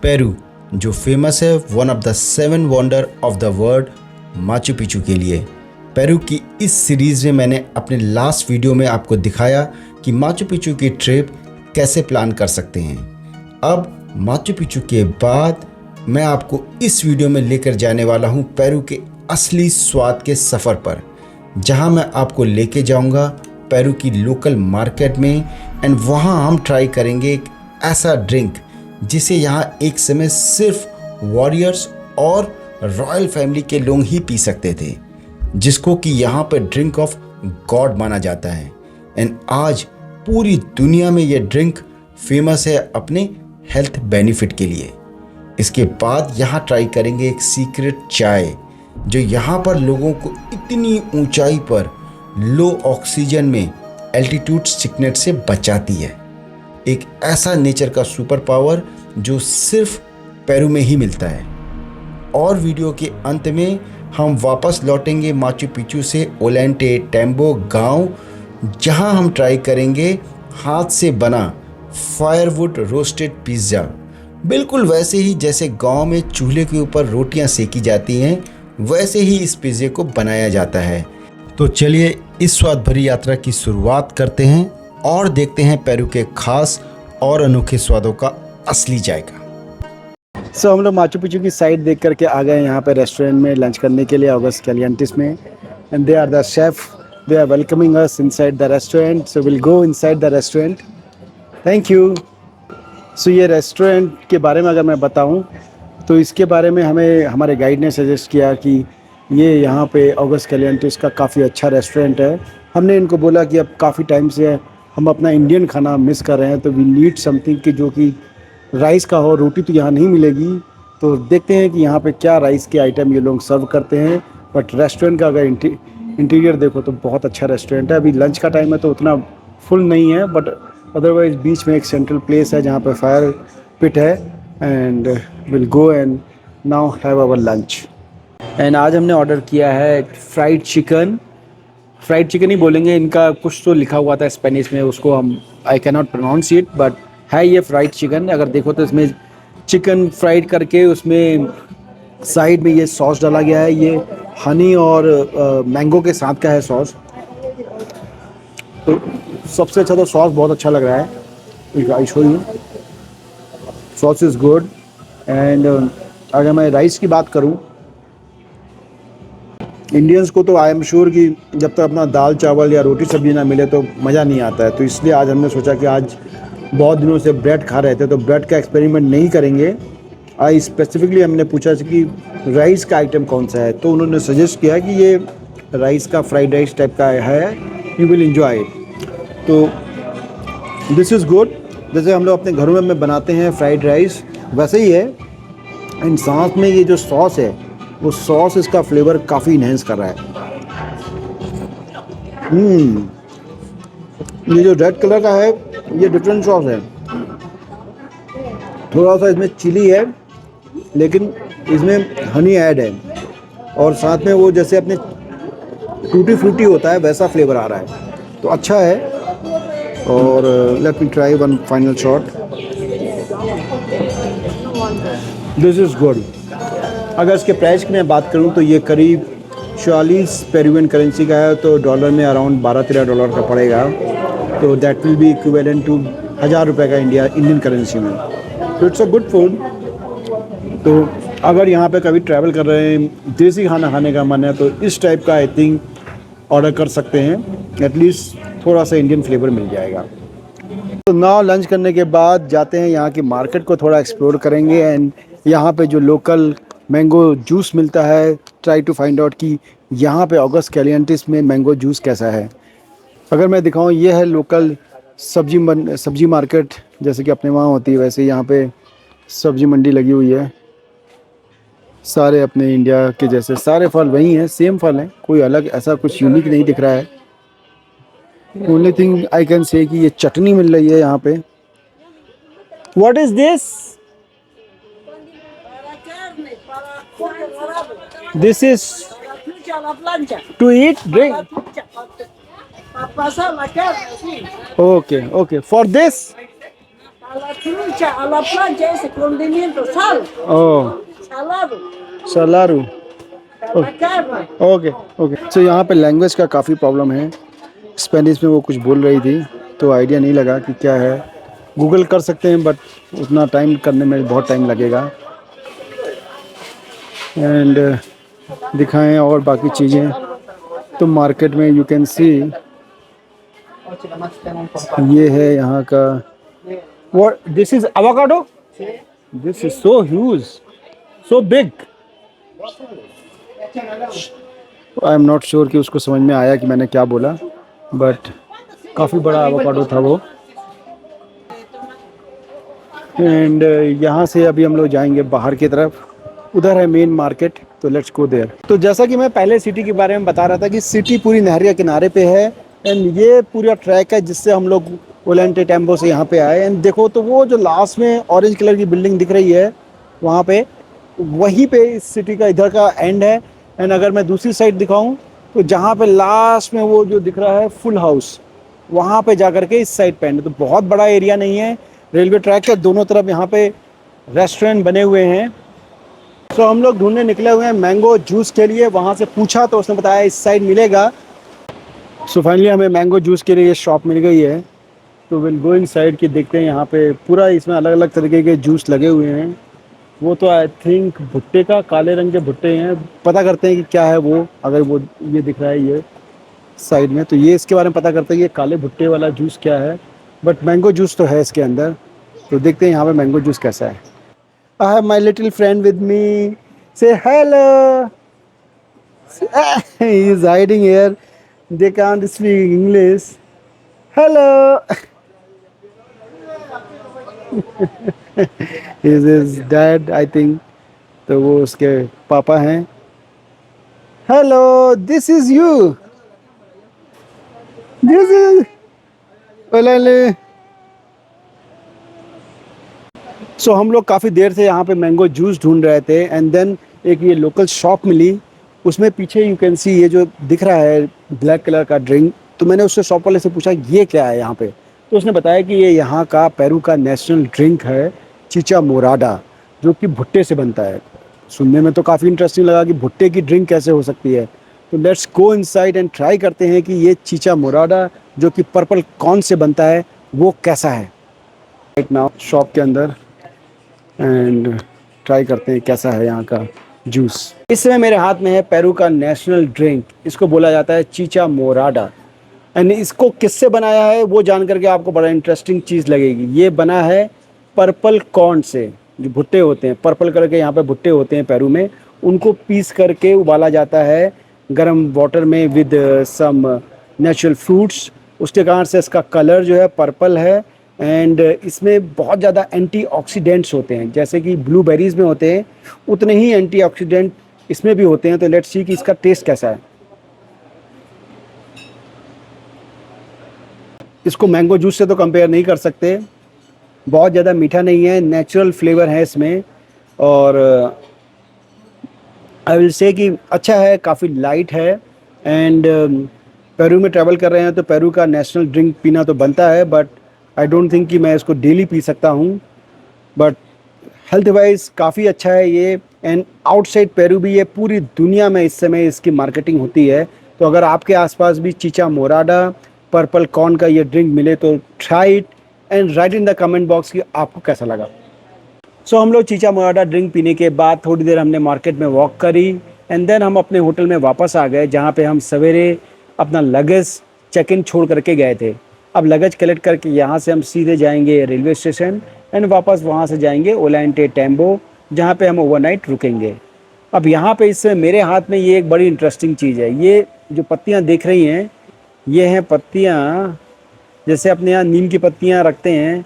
Peru जो famous है one of the 7 wonder of the world Machu Picchu के लिए। पेरू की इस सीरीज़ में मैंने अपने लास्ट वीडियो में आपको दिखाया कि माचू पिचू की ट्रिप कैसे प्लान कर सकते हैं। अब माचू पिचू के बाद मैं आपको इस वीडियो में लेकर जाने वाला हूं पेरू के असली स्वाद के सफ़र पर, जहां मैं आपको लेके जाऊंगा पेरू की लोकल मार्केट में एंड वहां हम ट्राई करेंगे एक ऐसा ड्रिंक जिसे यहां एक समय सिर्फ वॉरियर्स और रॉयल फैमिली के लोग ही पी सकते थे, जिसको कि यहाँ पर ड्रिंक ऑफ गॉड माना जाता है। एंड आज पूरी दुनिया में ये ड्रिंक फेमस है अपने हेल्थ बेनिफिट के लिए। इसके बाद यहाँ ट्राई करेंगे एक सीक्रेट चाय जो यहाँ पर लोगों को इतनी ऊंचाई पर लो ऑक्सीजन में एल्टीट्यूड सिकनेस से बचाती है। एक ऐसा नेचर का सुपर पावर जो सिर्फ पेरू में ही मिलता है। और वीडियो के अंत में हम वापस लौटेंगे माचू पिचू से ओलेंटे टेम्बो गांव, जहां हम ट्राई करेंगे हाथ से बना फायरवुड रोस्टेड पिज़्ज़ा, बिल्कुल वैसे ही जैसे गांव में चूल्हे के ऊपर रोटियां सेकी जाती हैं, वैसे ही इस पिज़्ज़े को बनाया जाता है। तो चलिए इस स्वाद भरी यात्रा की शुरुआत करते हैं और देखते हैं पेरू के खास और अनोखे स्वादों का असली जायका। हम लोग माचू पिचू की साइड देख करके आ गए यहाँ पे रेस्टोरेंट में लंच करने के लिए, ऑगस्ट कैलियंटिस में। And they are the chef, they are welcoming us inside the restaurant, so will go inside the restaurant. Thank you. So ये रेस्टोरेंट के बारे में अगर मैं बताऊँ तो इसके बारे में हमें हमारे गाइड ने सजेस्ट किया कि ये यहाँ पे ऑगस्ट कैलियंटिस का काफ़ी अच्छा रेस्टोरेंट है। हमने इनको बोला कि अब काफ़ी टाइम से हम अपना इंडियन खाना मिस कर रहे हैं, तो वी नीड समथिंग कि जो कि राइस का हो। रोटी तो यहाँ नहीं मिलेगी, तो देखते हैं कि यहाँ पे क्या राइस के आइटम ये लोग सर्व करते हैं। बट रेस्टोरेंट का अगर इंटीरियर देखो तो बहुत अच्छा रेस्टोरेंट है। अभी लंच का टाइम है तो उतना फुल नहीं है, बट अदरवाइज बीच में एक सेंट्रल प्लेस है जहाँ पे फायर पिट है। And will go and now have our lunch. And आज हमने ऑर्डर किया है फ्राइड चिकन। फ्राइड चिकन ही बोलेंगे, इनका कुछ तो लिखा हुआ था स्पेनिश में, उसको हम I can not pronounce it, but है ये फ्राइड चिकन। अगर देखो तो इसमें चिकन फ्राइड करके उसमें साइड में ये सॉस डाला गया है। ये हनी और मैंगो के साथ का है सॉस। तो सबसे अच्छा तो सॉस बहुत अच्छा लग रहा है। I show you, sauce is good. And अगर मैं राइस की बात करूं, इंडियंस को तो आई एम श्योर कि जब तक अपना दाल चावल या रोटी सब्जी ना मिले तो मज़ा नहीं आता है। तो इसलिए आज हमने सोचा कि आज बहुत दिनों से ब्रेड खा रहे थे तो ब्रेड का एक्सपेरिमेंट नहीं करेंगे। आज स्पेसिफिकली हमने पूछा कि राइस का आइटम कौन सा है, तो उन्होंने सजेस्ट किया कि ये राइस का फ्राइड राइस टाइप का है, यू विल एंजॉय इट। तो दिस इज़ गुड। जैसे हम लोग अपने घरों में बनाते हैं फ्राइड राइस, वैसे ही है। एंड साथ में ये जो सॉस है, वो सॉस इसका फ्लेवर काफ़ी इन्हेंस कर रहा है। ये जो रेड कलर का है ये डिफरेंट सॉस है। थोड़ा सा इसमें चिली है, लेकिन इसमें हनी ऐड है, और साथ में वो जैसे अपने टूटी फ्रूटी होता है वैसा फ्लेवर आ रहा है, तो अच्छा है। और let me try one final shot. This is good. अगर इसके प्राइस की मैं बात करूं तो ये करीब 44 पेरुवियन करेंसी का है, तो डॉलर में अराउंड 12-13 डॉलर का पड़ेगा। तो that will be equivalent to 1000 रुपये का इंडियन करेंसी में। तो इट्स अ गुड फूड। तो अगर यहाँ पे कभी ट्रैवल कर रहे हैं, देसी खाना खाने का मन है, तो इस टाइप का आई थिंक ऑर्डर कर सकते हैं। एटलीस्ट थोड़ा सा इंडियन फ्लेवर मिल जाएगा। तो नाउ लंच करने के बाद जाते हैं यहाँ की मार्केट को थोड़ा एक्सप्लोर करेंगे। एंड यहाँ पे जो लोकल मैंगो जूस मिलता है, ट्राई टू फाइंड आउट कि यहाँ पे ऑगस्ट कैलियंटिस में मैंगो जूस कैसा है। अगर मैं दिखाऊं, ये है लोकल सब्जी मार्केट, जैसे कि अपने वहाँ होती है वैसे यहाँ पे सब्जी मंडी लगी हुई है। सारे अपने इंडिया के जैसे सारे फल वही हैं, सेम फल हैं, कोई अलग ऐसा कुछ यूनिक नहीं दिख रहा है। Only thing I can say कि ये चटनी मिल रही है यहाँ पे। What is this? This is to eat drink. Okay, okay. For this, A la trucha, a la plancha, ese condimento, sal, oh salado, सलारू a la carne. Okay okay. So यहाँ पे language का काफ़ी प्रॉब्लम है। Spanish में वो कुछ बोल रही थी तो आइडिया नहीं लगा कि क्या है। गूगल कर सकते हैं बट उतना टाइम करने में बहुत टाइम लगेगा। एंड दिखाएं और बाकी चीज़ें तो मार्केट में यू कैन सी ये है यहाँ का। What this is avocado? This is so huge, so big. I am not sure कि उसको समझ में आया कि मैंने क्या बोला, बट काफ़ी बड़ा एवोकाडो था वो। एंड यहाँ से अभी हम लोग जाएंगे बाहर की तरफ, उधर है मेन मार्केट, तो लेट्स गो देयर। तो जैसा कि मैं पहले सिटी के बारे में बता रहा था कि सिटी पूरी नहर के किनारे पे है एंड ये पूरा ट्रैक है जिससे हम लोग ओलेंटे टेम्पो से यहाँ पे आए। एंड देखो तो वो जो लास्ट में ऑरेंज कलर की बिल्डिंग दिख रही है वहाँ पे, वहीं पे इस सिटी का इधर का एंड है। एंड अगर मैं दूसरी साइड दिखाऊं तो जहाँ पे लास्ट में वो जो दिख रहा है फुल हाउस, वहाँ पे जा करके इस साइड पे एंड। तो बहुत बड़ा एरिया नहीं है, रेलवे ट्रैक के दोनों तरफ यहाँ पे रेस्टोरेंट बने हुए हैं। तो हम लोग ढूंढने निकले हुए हैं मैंगो जूस के लिए। वहाँ से पूछा तो उसने बताया इस साइड मिलेगा। सो फाइनली हमें मैंगो जूस के लिए ये शॉप मिल गई है। तो विल गो इन साइड की देखते हैं। यहाँ पे पूरा इसमें अलग अलग तरीके के जूस लगे हुए हैं। वो तो आई थिंक भुट्टे का, काले रंग के भुट्टे हैं। पता करते हैं कि क्या है वो। अगर वो ये दिख रहा है ये साइड में, तो ये इसके बारे में पता करते हैं कि ये काले भुट्टे वाला जूस क्या है। बट मैंगो जूस तो है इसके अंदर, तो देखते हैं यहाँ पे मैंगो जूस कैसा है। I have my little friend with me. Say hello. He is hiding here. They can't speak English. Hello. He is his dad, I think. तो वो उसके पापा हैं। Hello, this is you. This is. Hello. सो हम लोग काफ़ी देर से यहाँ पे मैंगो जूस ढूंढ रहे थे एंड देन एक ये लोकल शॉप मिली। उसमें पीछे यू कैन सी ये जो दिख रहा है ब्लैक कलर का ड्रिंक। तो मैंने उससे शॉप वाले से पूछा ये क्या है यहाँ पे, तो उसने बताया कि ये यहाँ का पेरू का नेशनल ड्रिंक है चीचा मोराडा, जो कि भुट्टे से बनता है। सुनने में तो काफ़ी इंटरेस्टिंग लगा कि भुट्टे की ड्रिंक कैसे हो सकती है। तो let's go inside and try करते हैं कि ये चीचा मोराडा जो कि पर्पल कॉर्न से बनता है वो कैसा है। राइट नाउ शॉप के अंदर एंड ट्राई करते हैं कैसा है यहाँ का जूस। इस समय मेरे हाथ में है पेरू का नेशनल ड्रिंक, इसको बोला जाता है चीचा मोराडा। एंड इसको किससे बनाया है वो जान करके आपको बड़ा इंटरेस्टिंग चीज़ लगेगी। ये बना है पर्पल कॉर्न से, जो भुट्टे होते हैं पर्पल कलर के, यहाँ पे भुट्टे होते हैं पेरू में, उनको पीस करके उबाला जाता है गर्म वाटर में विद सम नेचुरल फ्रूट्स। उसके कारण से इसका कलर जो है पर्पल है। एंड इसमें बहुत ज़्यादा एंटीऑक्सीडेंट्स होते हैं, जैसे कि ब्लूबेरीज में होते हैं उतने ही एंटीऑक्सीडेंट इसमें भी होते हैं। तो लेट्स सी कि इसका टेस्ट कैसा है। इसको मैंगो जूस से तो कंपेयर नहीं कर सकते, बहुत ज़्यादा मीठा नहीं है, नेचुरल फ्लेवर है इसमें। और आई विल से कि अच्छा है, काफ़ी लाइट है। एंड पेरू में ट्रैवल कर रहे हैं तो पेरू का नेशनल ड्रिंक पीना तो बनता है, बट आई डोंट थिंक कि मैं इसको डेली पी सकता हूँ। बट हेल्थ वाइज काफ़ी अच्छा है ये। एंड आउटसाइड पेरू भी ये पूरी दुनिया में इस समय इसकी मार्केटिंग होती है। तो अगर आपके आसपास भी चीचा मोराडा पर्पल कॉर्न का ये ड्रिंक मिले तो try it and right in the comment box कि आपको कैसा लगा। सो हम लोग चीचा मोराडा ड्रिंक पीने के बाद थोड़ी देर हमने मार्केट में वॉक करी एंड देन हम अपने होटल में वापस आ गए, जहाँ पे हम सवेरे अपना लगेज चेक इन छोड़ करके गए थे। अब लगेज कलेक्ट करके यहाँ से हम सीधे जाएंगे रेलवे स्टेशन एंड वापस वहाँ से जाएंगे ओलेंटे टेम्बो, जहाँ पे हम ओवरनाइट रुकेंगे। अब यहाँ पे इससे मेरे हाथ में ये एक बड़ी इंटरेस्टिंग चीज़ है। ये जो पत्तियाँ देख रही हैं ये हैं पत्तियाँ, जैसे अपने यहाँ नीम की पत्तियाँ रखते हैं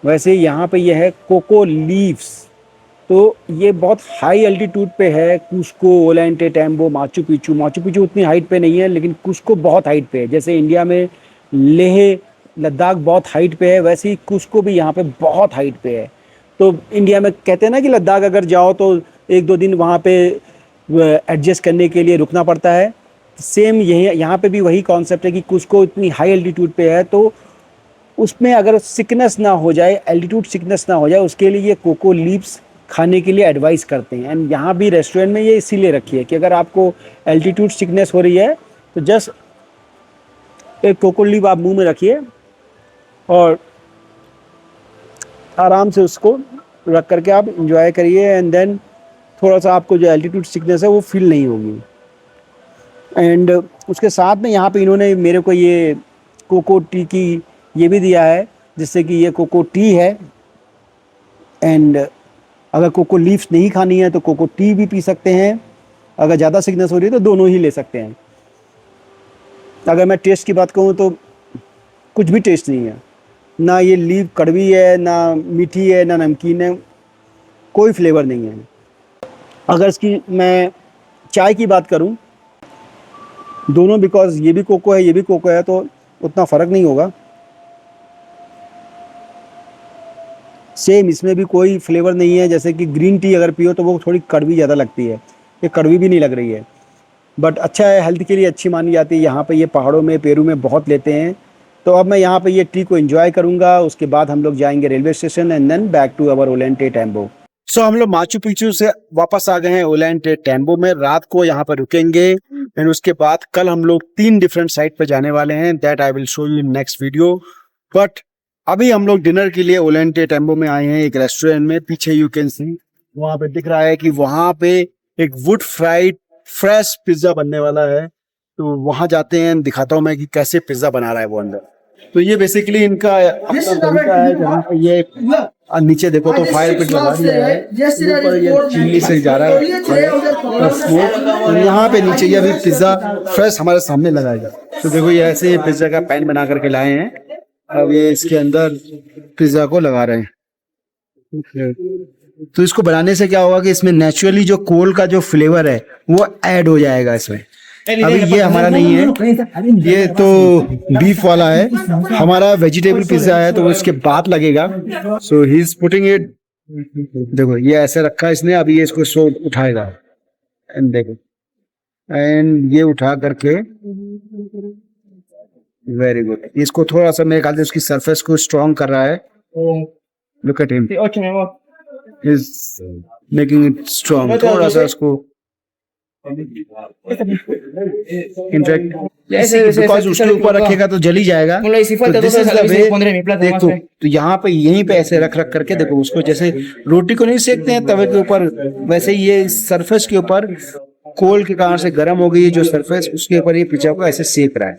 वैसे यहाँ पे ये है कोको लीव्स। तो ये बहुत हाई एल्टीट्यूड पे है, कुस्को ओलेंटे टेम्बो माचू पिचू। माचू पिचू उतनी हाइट पे नहीं है लेकिन कुस्को बहुत हाइट पे है। जैसे इंडिया में लेह लद्दाख बहुत हाइट पे है, वैसे ही कुस्को भी यहाँ पे बहुत हाइट पे है। तो इंडिया में कहते हैं ना कि लद्दाख अगर जाओ तो 1-2 दिन वहाँ पे एडजस्ट करने के लिए रुकना पड़ता है, सेम यही यहाँ पे भी वही कॉन्सेप्ट है कि कुस्को इतनी हाई एल्टीट्यूड पे है तो उसमें अगर सिकनेस ना हो जाए, एल्टीट्यूड सिकनेस ना हो जाए, उसके लिए ये कोको लीव्स खाने के लिए एडवाइस करते हैं। एंड यहाँ भी रेस्टोरेंट में ये इसीलिए रखी है कि अगर आपको एल्टीट्यूड सिकनेस हो रही है तो जस्ट एक कोको लीव आप मुंह में रखिए और आराम से उसको रख करके आप इंजॉय करिए। एंड देन थोड़ा सा आपको जो एल्टीट्यूड सिकनेस है वो फील नहीं होगी। एंड उसके साथ में यहाँ पे इन्होंने मेरे को ये कोको टी की ये भी दिया है, जिससे कि ये कोको टी है। एंड अगर कोको लीव्स नहीं खानी है तो कोको टी भी पी सकते हैं। अगर ज़्यादा सिकनेस हो रही है तो दोनों ही ले सकते हैं। अगर मैं टेस्ट की बात कहूँ तो कुछ भी टेस्ट नहीं है, ना ये लीव कड़वी है, ना मीठी है, ना नमकीन है, कोई फ्लेवर नहीं है। अगर इसकी मैं चाय की बात करूँ, दोनों बिकॉज ये भी कोको है ये भी कोको है तो उतना फ़र्क नहीं होगा। सेम इसमें भी कोई फ्लेवर नहीं है। जैसे कि ग्रीन टी अगर पियो तो वो थोड़ी कड़वी ज़्यादा लगती है, ये कड़वी भी नहीं लग रही है। बट अच्छा है, हेल्थ के लिए अच्छी मानी जाती है। यहाँ पे ये पहाड़ों में पेरू में बहुत लेते हैं। तो अब मैं यहाँ पे ये टी को एंजॉय करूँगा। उसके बाद हम लोग जाएंगे railway station and then back to our Ollantaytambo. So हम लोग माचू पिचू से वापस आ गए हैं ओलेंटे टेम्बो में। रात को यहाँ पर रुकेंगे एंड उसके बाद कल हम लोग 3 डिफरेंट साइट पे जाने वाले हैं। That I will show you in next video. But अभी हम लोग डिनर के लिए ओलेंटे टेम्बो में आए हैं, एक रेस्टोरेंट में। पीछे यू कैन सी वहाँ पे दिख रहा है कि वहाँ पे एक वुड फ्राइड फ्रेश पिज्जा बनने वाला है। तो वहाँ जाते हैं, दिखाता हूँ मैं कि कैसे पिज्जा बना रहा है वो अंदर। तो ये बेसिकली इनका अपना तरीका है। जहाँ पे ये नीचे देखो तो फायर पिट लगा दिया है, ऊपर ये चिमनी से जा रहा है स्मोक, और यहाँ पे नीचे ये अभी पिज्जा फ्रेश हमारे सामने लगाएगा। तो देखो ये ऐसे पिज्जा का पैन बना करके लाए हैं। अब ये इसके अंदर पिज्जा को लगा रहे हैं। तो इसको बनाने से क्या होगा कि इसमें नेचुरली जो कोल का जो फ्लेवर है वो ऐड हो जाएगा इसमें। अभी ये हमारा नहीं है, ये तो बीफ वाला है। हमारा वेजिटेबल पिज्जा है तो वो इसके बाद लगेगा। सो ही इज पुटिंग इट, देखो ये ऐसे रखा है इसने। अभी ये इसको सो उठाएगा एंड देखो, एंड ये उठा करके वेरी गुड। इसको थोड़ा सा मेरे ख्याल से उसकी सरफेस को स्ट्रॉन्ग कर रहा है। Look at him, is making it strong. थोड़ा सा उसको इनफैक्ट बिकॉज उसके ऊपर रखेगा तो जल ही जाएगा। तो दिस इज द वे। देखो तो यहाँ पे यहीं पे ऐसे रख रख करके देखो उसको, जैसे रोटी को नहीं सेकते हैं तवे के ऊपर, वैसे ये सरफेस के ऊपर कोल के कारण से गर्म हो गई है जो सरफेस, उसके ऊपर ये पिज्जा को ऐसे सेक रहा है।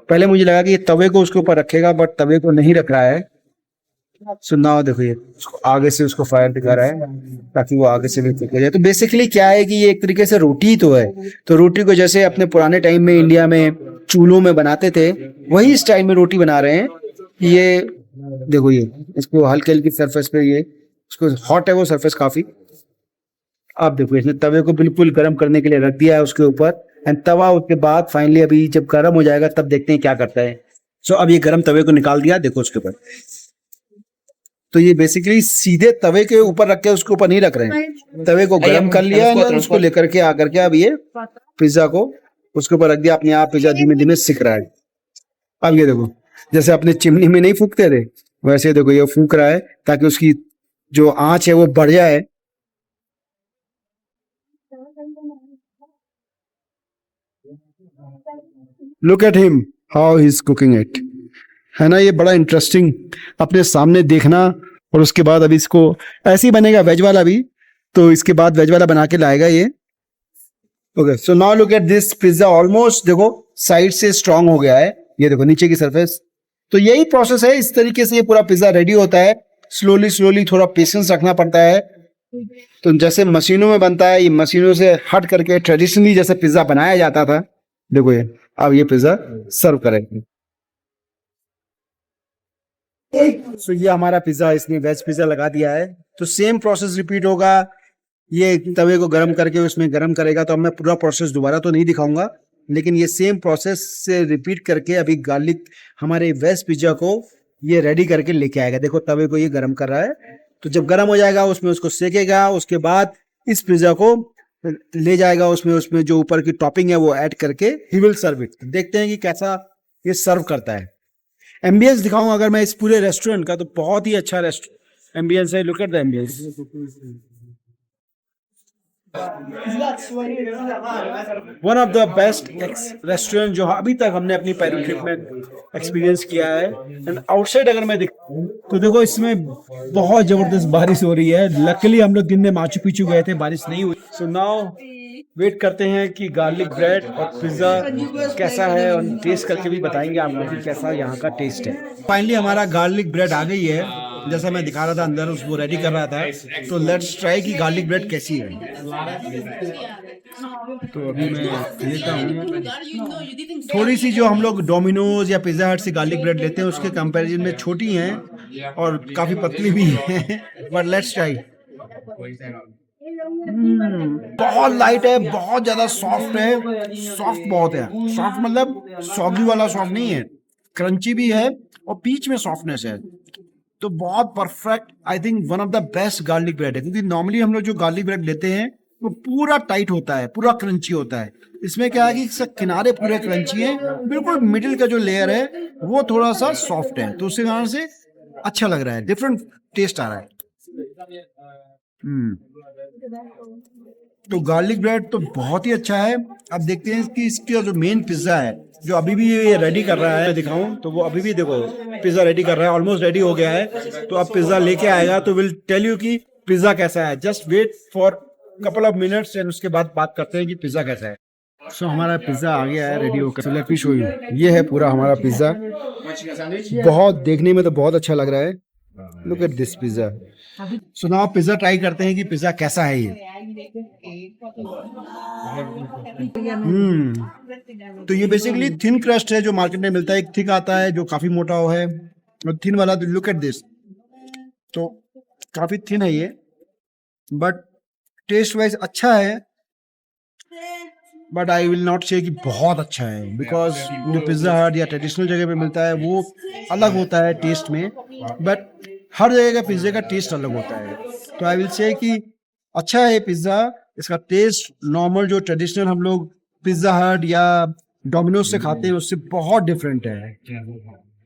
पहले मुझे लगा कि ये तवे को उसके ऊपर रखेगा, बट तवे को नहीं रख रहा है। सुनाओ देखो ये उसको आगे से उसको फायर दिखा रहा है ताकि वो आगे से भी पक जाए। तो बेसिकली क्या है कि ये एक तरीके से रोटी ही तो है। तो रोटी को जैसे अपने पुराने टाइम में इंडिया में चूल्हों में बनाते थे, वही स्टाइल में रोटी बना रहे हैं। ये देखो ये इसको हल्के हल्की सरफेस पे, ये उसको हॉट है वो सरफेस काफी। अब देखो इसने तवे को बिल्कुल गर्म करने के लिए रख दिया है उसके ऊपर, एंड तवा उसके बाद फाइनली अभी जब गर्म हो जाएगा तब देखते हैं क्या करता है। सो अब ये गर्म तवे को निकाल दिया, देखो उसके ऊपर। तो ये बेसिकली सीधे तवे के ऊपर रख के उसके ऊपर नहीं रख रहे हैं, तवे को गर्म कर लिया है, उसको लेकर के आकर के अब ये पिज्जा को उसके ऊपर रख दिया। अपने आप पिज्जा धीमे धीमे सिक रहा है। अब ये देखो जैसे अपने चिमनी में नहीं फूकते थे, वैसे देखो ये फूक रहा है ताकि उसकी जो आंच है वो बढ़ जाए। Look at him how he is cooking it, है ना। ये बड़ा इंटरेस्टिंग अपने सामने देखना। और उसके बाद अभी इसको ऐसे ही बनेगा वेज वाला भी, तो इसके बाद वेज वाला बना के लाएगा ये। Okay so now look at this pizza, almost देखो साइड से स्ट्रांग हो गया है, ये देखो नीचे की सरफेस। तो यही प्रोसेस है, इस तरीके से ये पूरा पिज्जा रेडी होता है। स्लोली स्लोली थोड़ा पेशेंस रखना पड़ता है। तो जैसे मशीनों में बनता है, ये मशीनों से हट करके ट्रेडिशनली जैसे पिज्जा बनाया जाता था, देखो ये अब ये पिज्जा सर्व करेंगे। सो ये हमारा पिज्जा, इसने वेज पिज्जा लगा दिया है। तो सेम प्रोसेस रिपीट होगा। ये तवे को गर्म करके उसमें गर्म करेगा। तो अब मैं पूरा प्रोसेस दोबारा तो नहीं दिखाऊंगा, लेकिन ये सेम प्रोसेस से रिपीट करके अभी गार्लिक हमारे वेज पिज्जा को ये रेडी करके लेके आएगा। देखो तवे को ये गर्म कर रहा है। तो जब गर्म हो जाएगा उसमें उसको सेकेगा, उसके बाद इस पिज्जा को ले जाएगा उसमें जो ऊपर की टॉपिंग है वो ऐड करके ही विल सर्व इट। देखते हैं कि कैसा ये सर्व करता है। एम्बियंस दिखाऊं अगर मैं इस पूरे रेस्टोरेंट का, तो बहुत ही अच्छा एम्बियंस है। Look at the ambience. One of the best restaurant जो अभी तक हमने अपनी पेरू ट्रिप में एक्सपीरियंस किया है। एंड आउटसाइड अगर मैं तो देखो इसमें बहुत जबरदस्त बारिश हो रही है। लकीली हम लोग दिन में माचू पिचू गए थे, बारिश नहीं हुई। सो नाउ वेट करते हैं कि गार्लिक ब्रेड और पिज्जा कैसा है, और टेस्ट करके भी बताएंगे आपको कि कैसा यहाँ का टेस्ट है। फाइनली हमारा गार्लिक ब्रेड आ गई है, जैसा मैं दिखा रहा था अंदर उसको रेडी कर रहा था। तो लेट्स ट्राई कि गार्लिक ब्रेड कैसी है। तो अभी मैं लेता हूँ थोड़ी सी, जो हम लोग डोमिनोज या पिज्जा हट से गार्लिक ब्रेड लेते हैं उसके कंपैरिजन में छोटी हैं और काफी पतली भी हैं, बट लेट्स ट्राई। बहुत लाइट है, बहुत ज्यादा सॉफ्ट है, सॉफ्ट बहुत है। सॉफ्ट मतलब सॉगी वाला सॉफ्ट नहीं है, क्रंची भी है और बीच में सॉफ्टनेस है। तो बहुत perfect, I think one of the best garlic bread है। क्योंकि नॉर्मली हम लोग जो गार्लिक ब्रेड लेते हैं वो पूरा टाइट होता है, पूरा क्रंची होता है। इसमें क्या है कि सब किनारे पूरे क्रंची है, बिल्कुल मिडिल का जो लेयर है वो थोड़ा सा सॉफ्ट है। तो उसके कारण से अच्छा लग रहा है, डिफरेंट टेस्ट आ रहा है। तो गार्लिक ब्रेड तो बहुत ही अच्छा है। अब देखते हैं कि इसका जो मेन पिज्जा है जो अभी भी ये रेडी कर रहा है, दिखाऊं तो वो अभी भी देखो पिज्जा रेडी कर रहा है, ऑलमोस्ट रेडी हो गया है। तो अब पिज्जा लेके आएगा तो विल टेल यू कि पिज्जा कैसा है। Just wait for couple of minutes and उसके बाद बात करते हैं कि पिज्जा कैसा है। सो हमारा पिज्जा आ गया है रेडी होकर। Let me show you. ये है पूरा हमारा पिज्जा, बहुत देखने में तो बहुत अच्छा लग रहा है। Look at this pizza. So now pizza try करते हैं कि पिज्जा कैसा है ये। तो ये बेसिकली थिन क्रस्ट है जो मार्केट में मिलता है। एक थिक आता है जो काफी मोटा है और थिन वाला लुक एट दिस, तो काफी थिन है ये, बट टेस्ट वाइज अच्छा है। बट आई विल नॉट से कि बहुत अच्छा है, बिकॉज जो पिज्जा हट या ट्रेडिशनल जगह पे मिलता है वो अलग होता है टेस्ट में, बट हर जगह का पिज्जे का टेस्ट अलग होता है। तो आई विल से कि अच्छा है पिज्जा। इसका टेस्ट नॉर्मल जो ट्रेडिशनल हम लोग पिज्जा हट या डोमिनोज से खाते हैं उससे बहुत डिफरेंट है।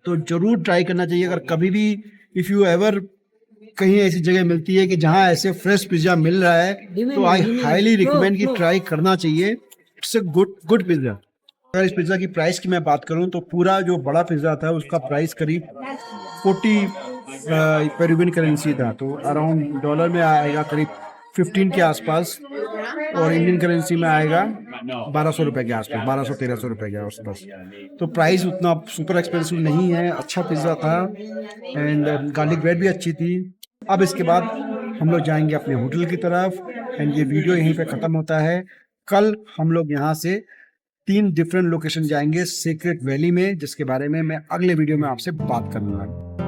तो जरूर ट्राई करना चाहिए अगर कभी भी, इफ यू एवर कहीं ऐसी जगह मिलती है कि जहाँ ऐसे फ्रेश पिज्जा मिल रहा है, तो आई हाईली रिकमेंड कि ट्राई करना चाहिए। It's a good pizza. अगर इस पिज्जा की प्राइस की मैं बात करूं तो पूरा जो बड़ा पिज्जा था उसका प्राइस करीब 40 पेरुवियन करेंसी था, तो अराउंड डॉलर में आएगा करीब 15 के आसपास, और इंडियन करेंसी में आएगा 1200 रुपए के आसपास, 1200-1300 रुपए के आसपास। तो प्राइस उतना सुपर एक्सपेंसिव नहीं है, अच्छा पिज्जा था एंड गार्लिक ब्रेड भी अच्छी थी। अब इसके बाद हम लोग जाएंगे अपने होटल की तरफ एंड ये वीडियो यहीं पे ख़त्म होता है। कल हम लोग यहाँ से 3 डिफरेंट लोकेशन जाएंगे सीक्रेट वैली में, जिसके बारे में मैं अगले वीडियो में आपसे बात करूँगा।